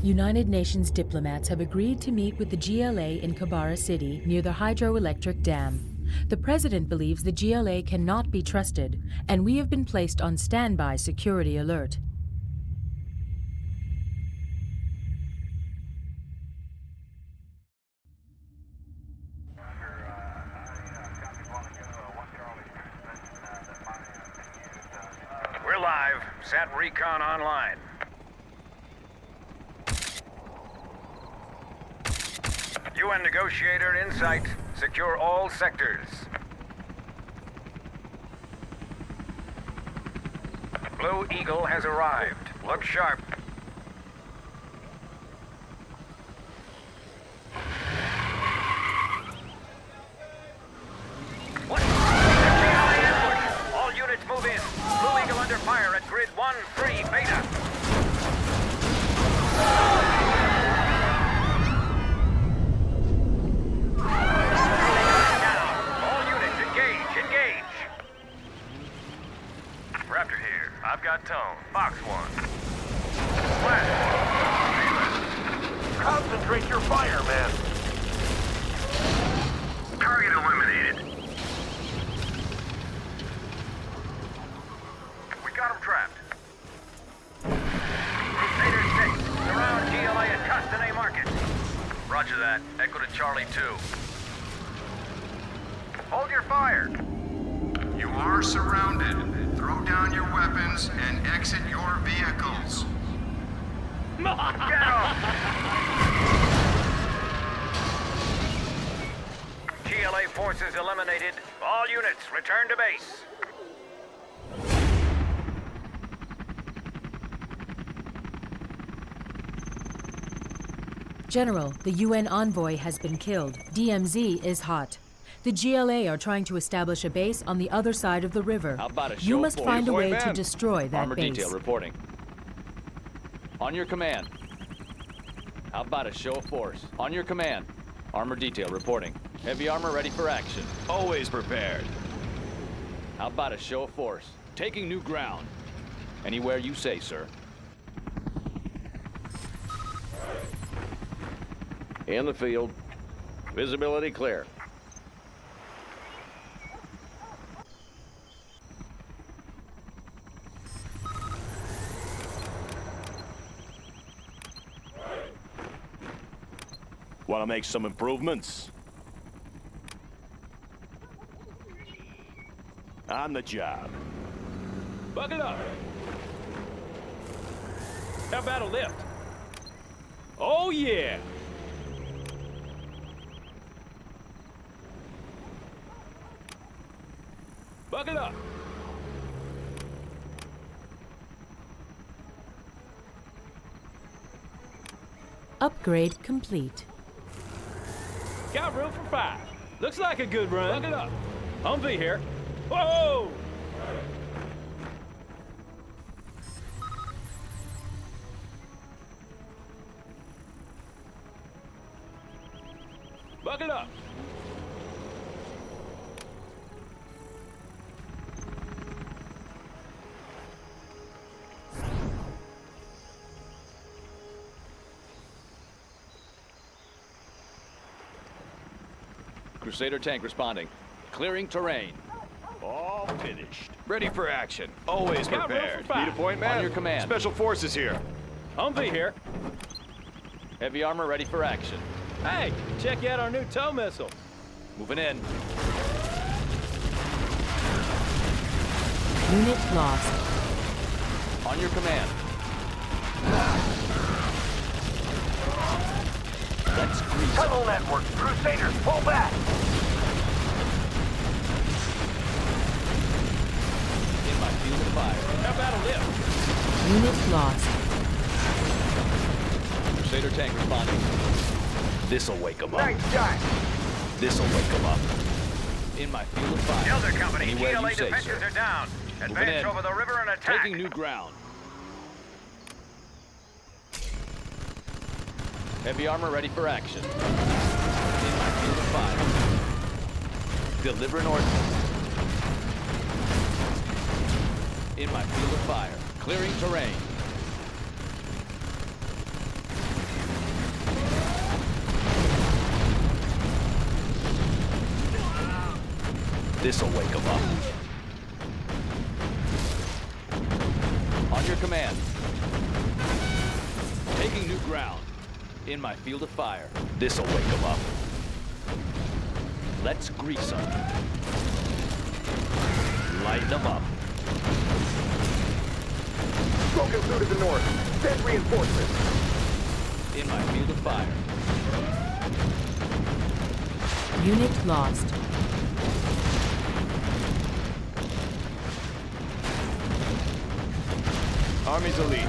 United Nations diplomats have agreed to meet with the GLA in Kibara City near the hydroelectric dam. The president believes the GLA cannot be trusted, and we have been placed on standby security alert. We're live. Sat Recon online. UN negotiator in sight. Secure all sectors. Blue Eagle has arrived. Look sharp. What? Ambush. All units move in. Blue Eagle under fire at grid 1-3 Beta. I've got tone. Box 1. Flash. Concentrate your fire, man. Target eliminated. We got him trapped. Crusader 6. Surround GLA at Custine Market. Roger that. Echo to Charlie 2. Hold your fire. You are surrounded. Throw down your weapons and exit your vehicles. Get off! GLA forces eliminated. All units return to base. General, the UN envoy has been killed. DMZ is hot. The GLA are trying to establish a base on the other side of the river. How about a show You must for find a way man. to destroy that Armor base. detail reporting. On your command. How about a show of force? On your command. Armor detail reporting. Heavy armor ready for action. Always prepared. How about a show of force? Taking new ground. Anywhere you say, sir. In the field. Visibility clear. Want to make some improvements? On the job. Buckle up. How about a lift? Oh, yeah. Buckle up. Upgrade complete. Got room for 5. Looks like a good run. Buckle up. Humvee here. Whoa! Buckle up. Crusader tank responding. Clearing terrain. All finished. Ready for action. Always Got room prepared. for 5. Need a point, man? On your command. Special forces here. Humvee here. Heavy armor ready for action. Hey, check out our new tow missile. Moving in. Unit lost. On your command. Let's grease. Tunnel network. Crusaders, pull back. In my field of fire. How about a lift? Unit lost. Crusader tank responding. This'll wake them up. Nice shot. This'll wake them up. In my field of fire. Elder Company, Anywhere GLA you say, defenses sir. are down. Moving Advance in. over the river and attack. Taking new ground. Heavy armor ready for action. In my field of fire. Delivering ordnance. In my field of fire. Clearing terrain. This'll wake them up. On your command. Taking new ground. In my field of fire. This'll wake them up. Let's grease them. Lighten them up. Broken through to the north. Send reinforcements. In my field of fire. Unit lost. Army's elite.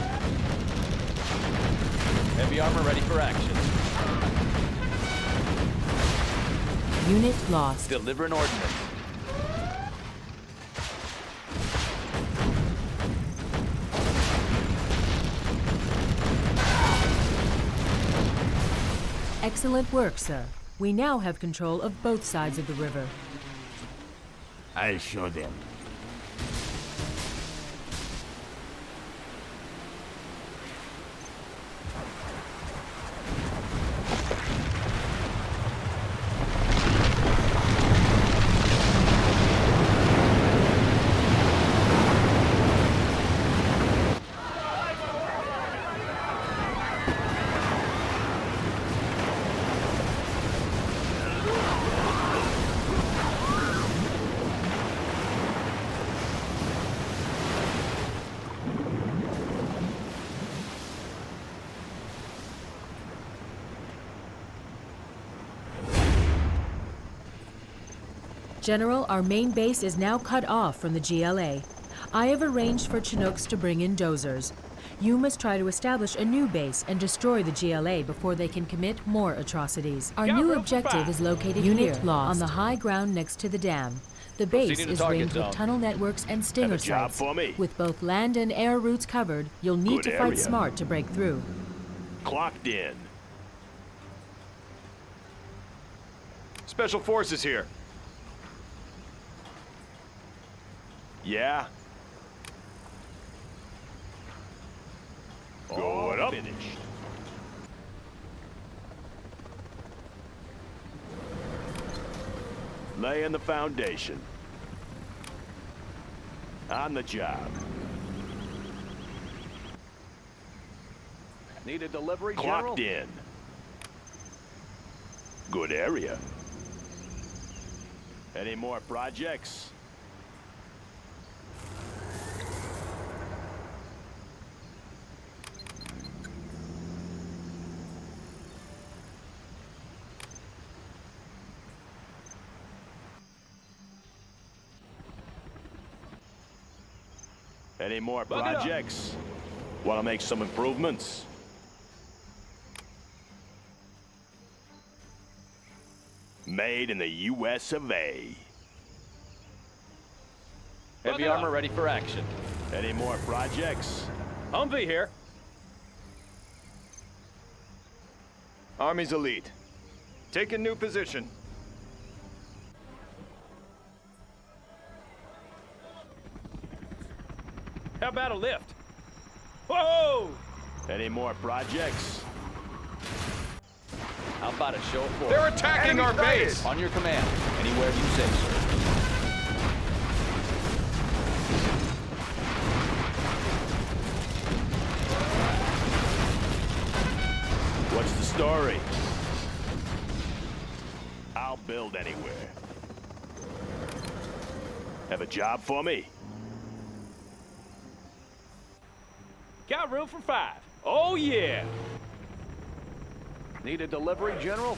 Heavy armor ready for action. Unit lost. Deliver an ordnance. Excellent work, sir. We now have control of both sides of the river. I'll show them. General, our main base is now cut off from the GLA. I have arranged for Chinooks to bring in dozers. You must try to establish a new base and destroy the GLA before they can commit more atrocities. Our new objective is located here, on the high ground next to the dam. The base Proceeding to is target ringed zone. with tunnel networks and stinger Have a job sites. for me. With both land and air routes covered, you'll need Good to fight area. smart to break through. Clocked in. Special Forces here. Yeah? Going up. Finished. Laying the foundation. On the job. Need a delivery, General? Clocked in. Good area. Any more projects? Any more Look it up. projects? Want to make some improvements? Made in the US of A. Heavy armor ready for action. Any more projects? Humvee here. Army's elite. Taking new position. How about a lift? Whoa! Any more projects? How about a show of force? They're attacking our base! On your command. Anywhere you say, sir. What's the story? I'll build anywhere. Have a job for me? Got room for 5. Oh, yeah! Need a delivery, General?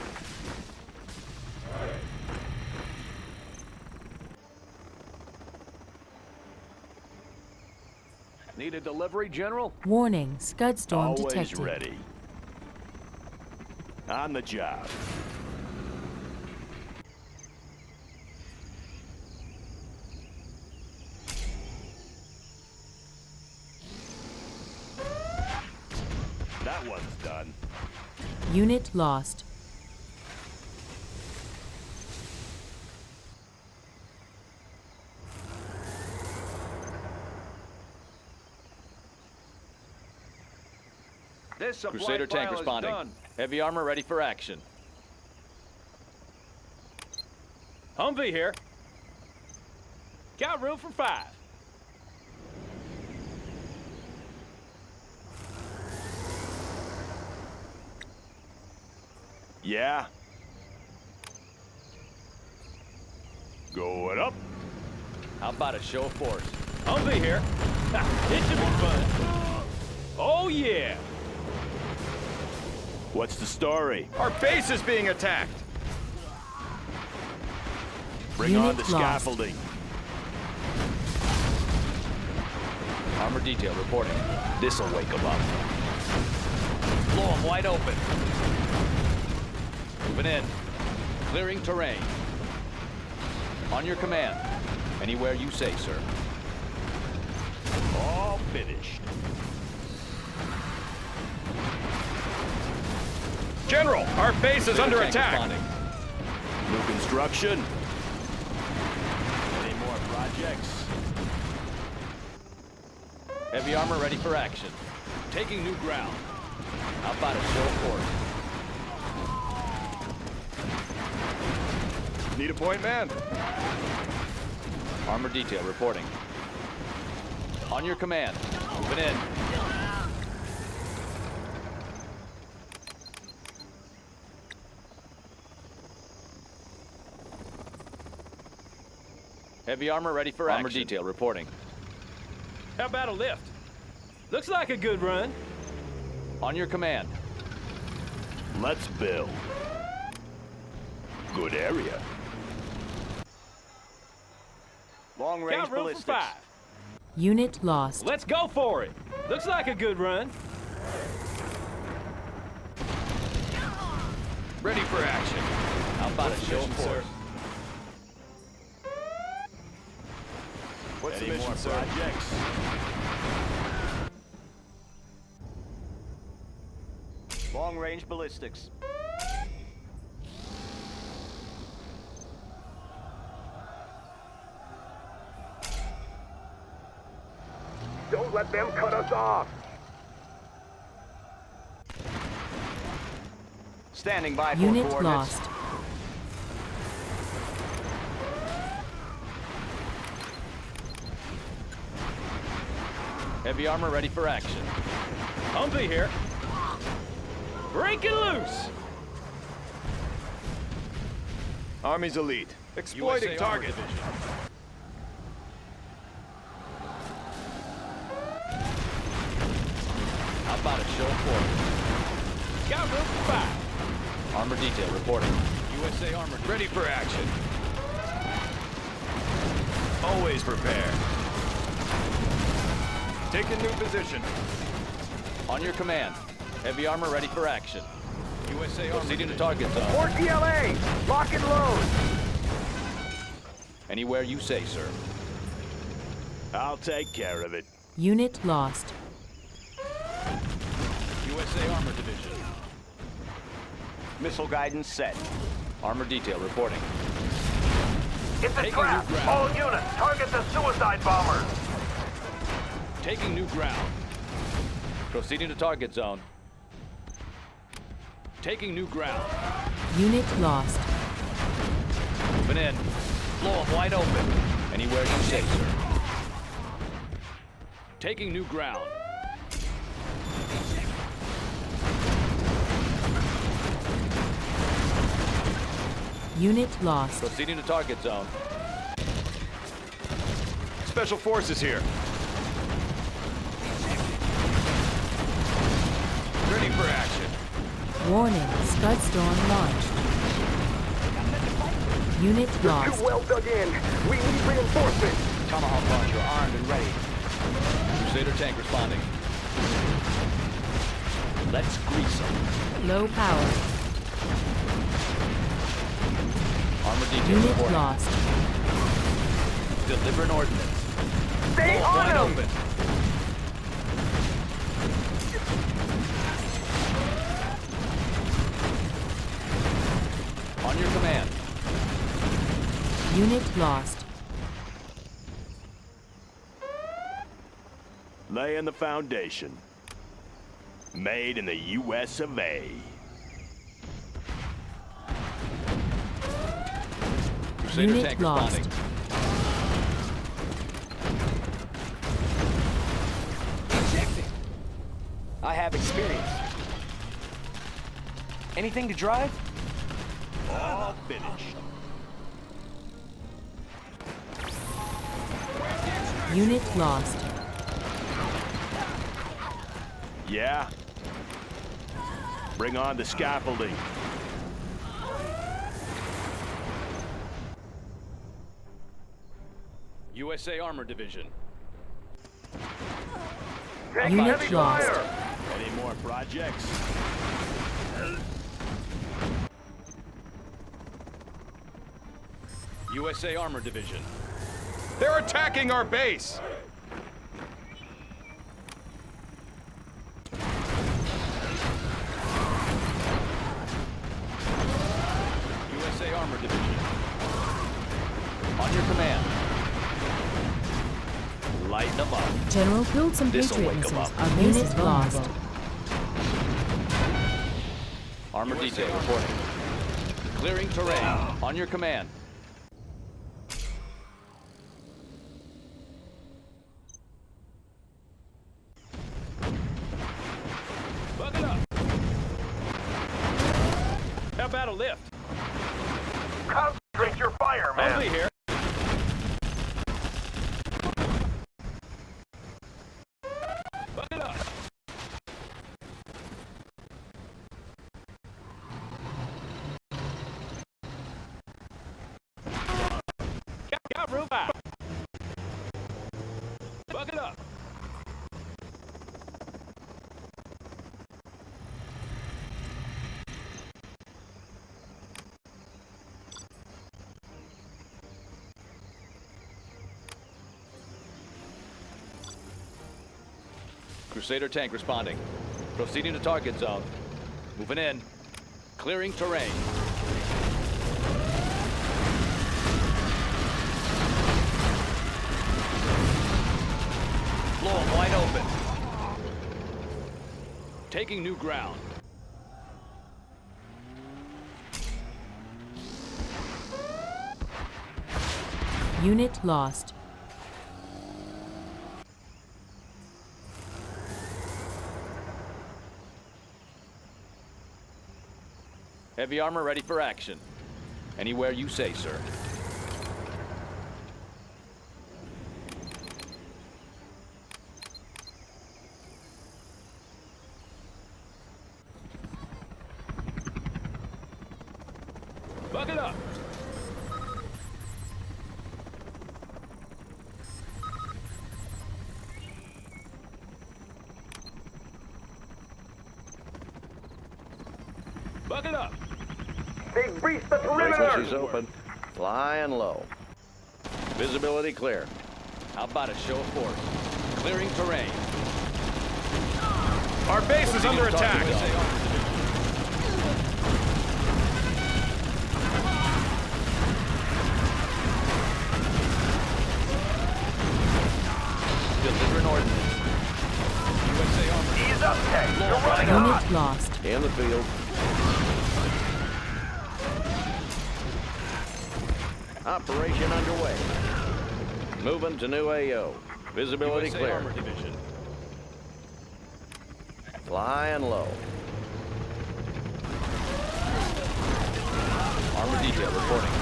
Need a delivery, General? Warning, Scud storm Always detected. ready. On the job. That one's done. Unit lost. This supply Crusader tank file is responding. done. Heavy armor ready for action. Humvee here. Got room for 5. Yeah? Going up. How about a show of force? I'll be here. It should be fun. Oh, yeah. What's the story? Our base is being attacked. Bring on Unit the lost. scaffolding. Armor detail reporting. This'll wake them up. Blow them wide open. Moving in. Clearing terrain. On your command. Anywhere you say, sir. All finished. General, our base is under Tank attack. responding. New construction. Any more projects? Heavy armor ready for action. Taking new ground. How about a show of force? Need a point man. Armor detail reporting. On your command. Moving in. Heavy armor ready for action. Armor detail reporting. How about a lift? Looks like a good run. On your command. Let's build. Good area. Long range Got room for ballistics. 5. Unit lost. Let's go for it. Looks like a good run. Ready for action. How about a show of force? What's Any the mission, more sir? projects? Long range ballistics. Don't let them cut us off. Standing by for Unit coordinates. lost. Heavy armor ready for action. I'll be here. Breaking loose. Army's elite. Exploiting USA Armor target. Division. How about a show of force? Got room for 5. Armor detail reporting. USA armor Ready for action. Always prepared. Taking new position. on your command. Heavy armor ready for action. USA armor proceeding to target zone. More GLA! Lock and load! Anywhere you say, sir. I'll take care of it. Unit lost. USA Armor Division. Missile guidance set. Armor detail reporting. It's a Taking trap! new ground. All units, target the suicide bombers! Taking new ground. Proceeding to target zone. Taking new ground. Unit lost. Moving in. Blow them wide open. Anywhere you say, sir. Taking new ground. Unit lost. Proceeding to target zone. Special forces here. Ready for action. Warning, Scud Storm launched. Unit lost. Too well dug in. We need reinforcements. Tomahawk launcher armed and ready. Crusader tank responding. Let's grease them. Low power. Armor detail Unit reporting. lost. Deliver an ordnance. Stay Blow on wide them! open. On your command. Unit lost. Laying the foundation. Made in the US of A. Crusader Unit tank lost. responding. I have experience. Anything to drive? All finished. Unit lost. Yeah? Bring on the scaffolding. USA Armor Division. Unit lost. Any more projects? USA Armor Division. They're attacking our base! USA Armor Division. On your command. Lighten them up. General, build some This'll Patriot wake 'em missiles. up. Our base is lost. Armor detail reporting. Clearing terrain. On your command. Buck it up. How about a lift? Concentrate your fire, man. Over here. Buck it up. Got room out. Buck it up. Crusader tank responding. Proceeding to target zone. Moving in. Clearing terrain. Blow 'em wide open. Taking new ground. Unit lost. Heavy armor ready for action. Anywhere you say, sir. Buck it up. Buck it up. They've breached the Frequency's perimeter. open. Flying low. Visibility clear. How about a show of force? Clearing terrain. Our base is under attack! USA Armor Division. Delivering ordnance. USA Armor. Ease up, Tech. You're running hot. Unit lost. In the field. Operation underway. Moving to new AO. Visibility USA clear. Armor Division. Flying low. Armor detail reporting.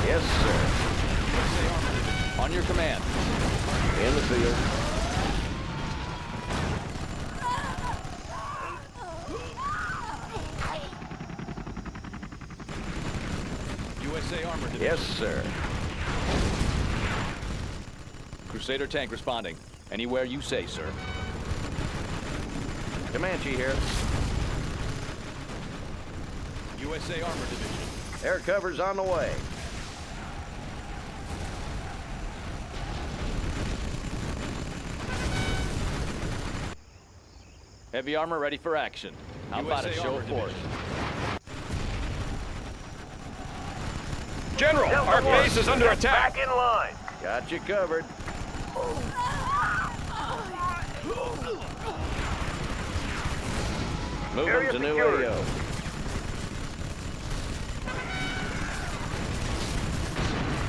Yes, sir. USA Armor Division. On your command. In the field. USA Armor Division. Yes, sir. Crusader tank responding. Anywhere you say, sir. Comanche here. USA Armor Division. Air cover's on the way. Heavy armor ready for action. How about a USA show Armor of force? Division. General, our base is under attack! Back in line. Got you covered. Moving Area to new secured. AO.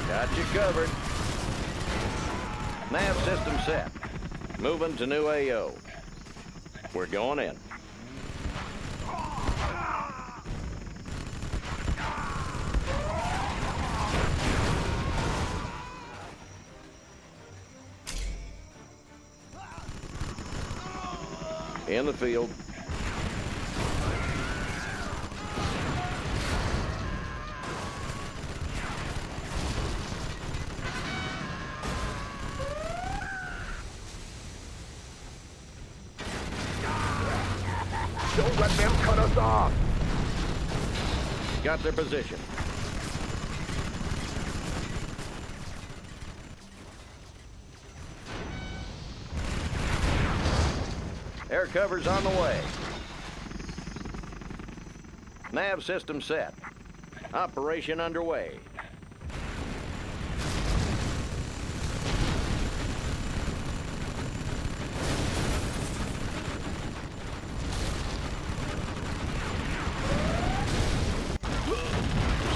Got you covered. Nav system set. Moving to new AO. We're going in. In the field. Don't let them cut us off. Got their position. Air cover's on the way. Nav system set. Operation underway.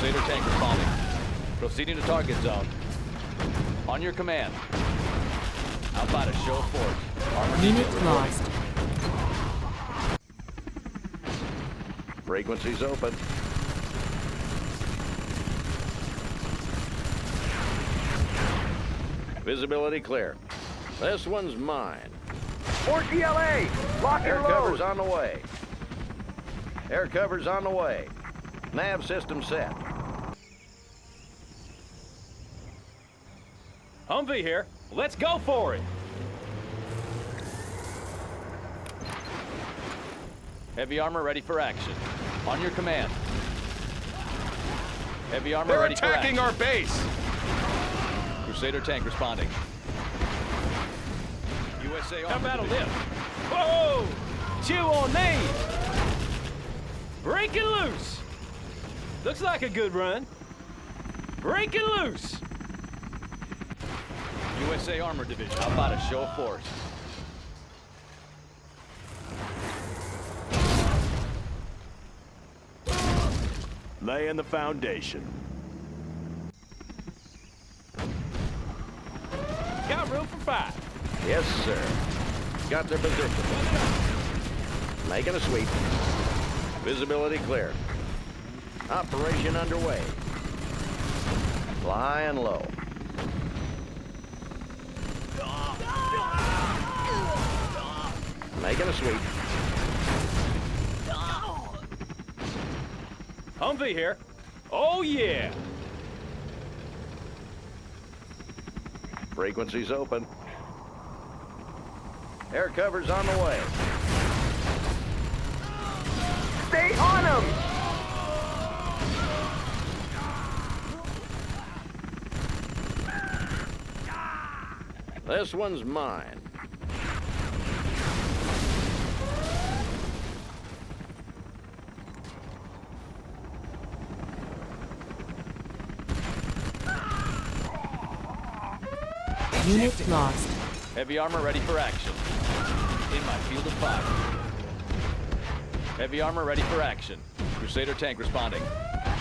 Crusader tank responding. Proceeding to target zone. On your command. How about a show of force? Armor Unit detail lost. Frequencies open. Visibility clear. This one's mine. More GLA! Lock Air and cover's load! on the way. Air cover's on the way. Nav system set. Humvee here. Let's go for it. Heavy armor ready for action. On your command. Heavy armor They're ready for action. attacking our base! Crusader tank responding. USA How armor about a division. lift? Whoa! Chew on these! Breaking loose! Looks like a good run. Breaking loose! USA armor division. How about a show of force? Laying the foundation. Got room for 5. Yes, sir. Got their position. Making a sweep. Visibility clear. Operation underway. Flying low. Making a sweep. Humvee here. Oh, yeah. Frequencies open. Air cover's on the way. Stay on them! This one's mine. Unit lost. Heavy armor ready for action. In my field of fire. Heavy armor ready for action. Crusader tank responding.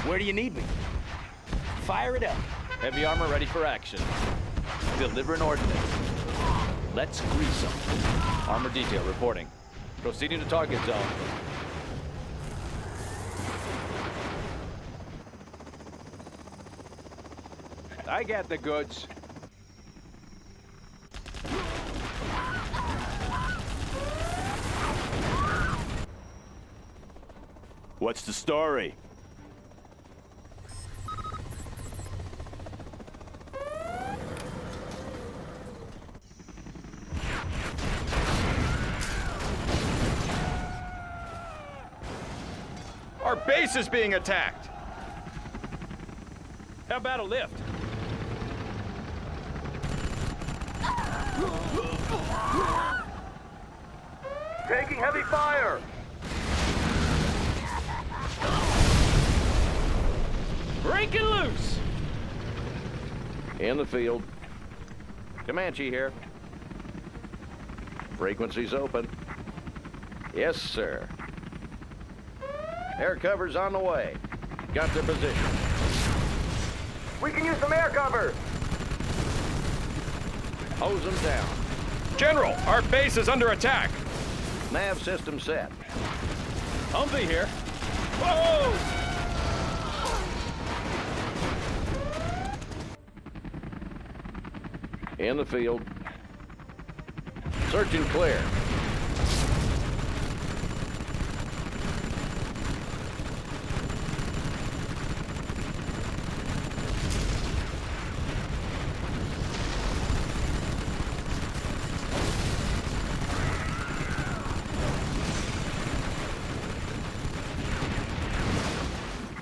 Where do you need me? Fire it up. Heavy armor ready for action. Delivering ordnance. Let's grease them. Armor detail reporting. Proceeding to target zone. I got the goods. What's the story? Our base is being attacked! How about a lift? Taking heavy fire! Breaking loose! In the field. Comanche here. Frequencies open. Yes, sir. Air cover's on the way. Got their position. We can use some air cover! Hose them down. General, our base is under attack! Nav system set. Humvee here. Whoa! In the field. Search and clear.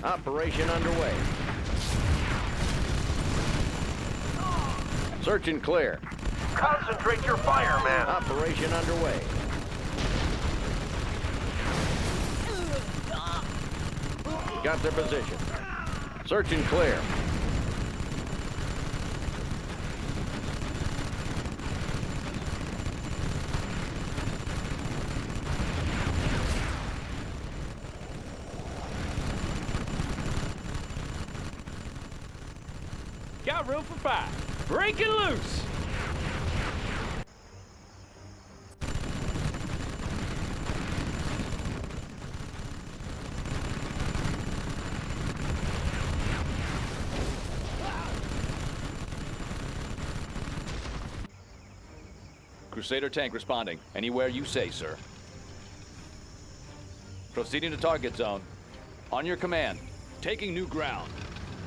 Operation underway. Search and clear. Concentrate your fire, man. Operation underway. Got their position. Search and clear. Got room for 5. Break it loose. Crusader tank responding. Anywhere you say, sir. Proceeding to target zone. On your command. Taking new ground.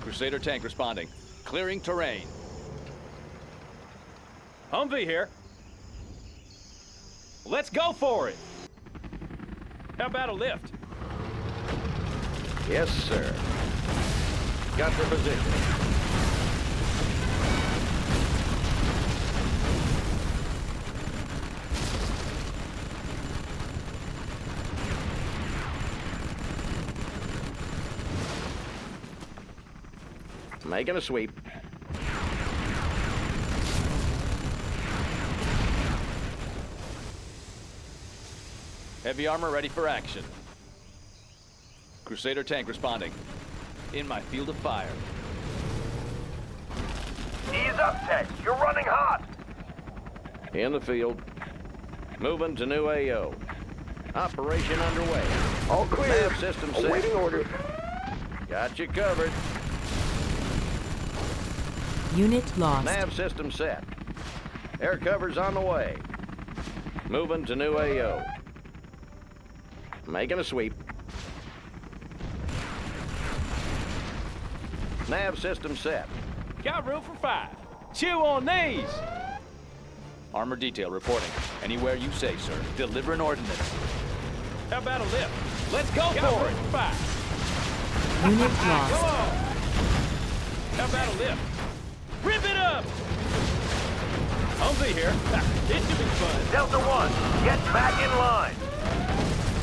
Crusader tank responding. Clearing terrain. Humvee here. Let's go for it. How about a lift? Yes, sir. Got their position. Making a sweep. Heavy armor ready for action. Crusader tank responding. In my field of fire. Ease up, Tech. You're running hot. In the field. Moving to new AO. Operation underway. All clear. Nav system set. Awaiting orders. Got you covered. Unit lost. Nav system set. Air cover's on the way. Moving to new AO. Making a sweep. Nav system set. Got room for 5. Chew on these. Armor detail reporting. Anywhere you say, sir. Delivering ordnance. How about a lift? Let's go for it. 5. Unit Come lost. on. How about a lift? Rip it up. Humvee here. It should be fun. Delta 1, get back in line.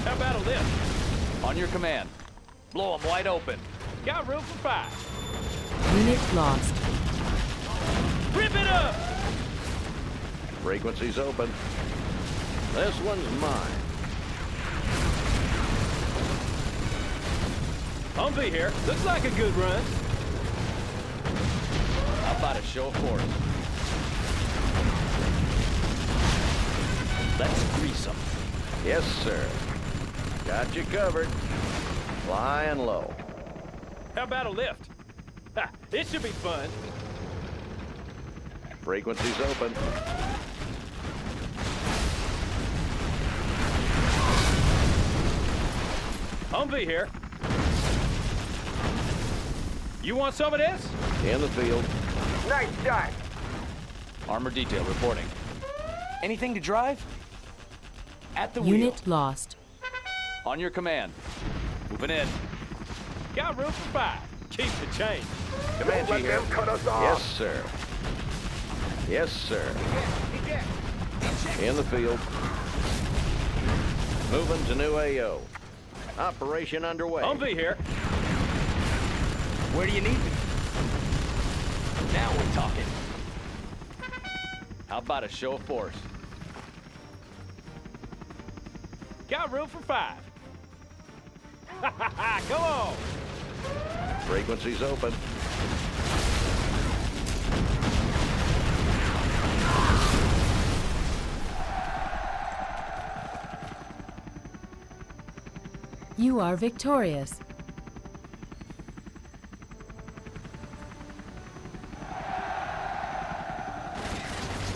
How about a lift? On your command. Blow them wide open. Got room for 5. Unit lost. Rip it up. Frequency's open. This one's mine. Humvee here. Looks like a good run. How about a show of force? Let's grease them. Yes, sir. Got you covered. Flying low. How about a lift? Ha, it should be fun. Frequency's open. Humvee here. You want some of this? In the field. Nice shot. Armor detail reporting. Anything to drive? At the wheel. Unit lost. On your command. Moving in. Got room for 5. Keep the change. Comanche Let here. them cut us off. Yes, sir. Yes, sir. In the field. Moving to new AO. Operation underway. Humvee here. Where do you need me? Now we're talking. How about a show of force? Got room for 5. Come on. Frequency's open. You are victorious.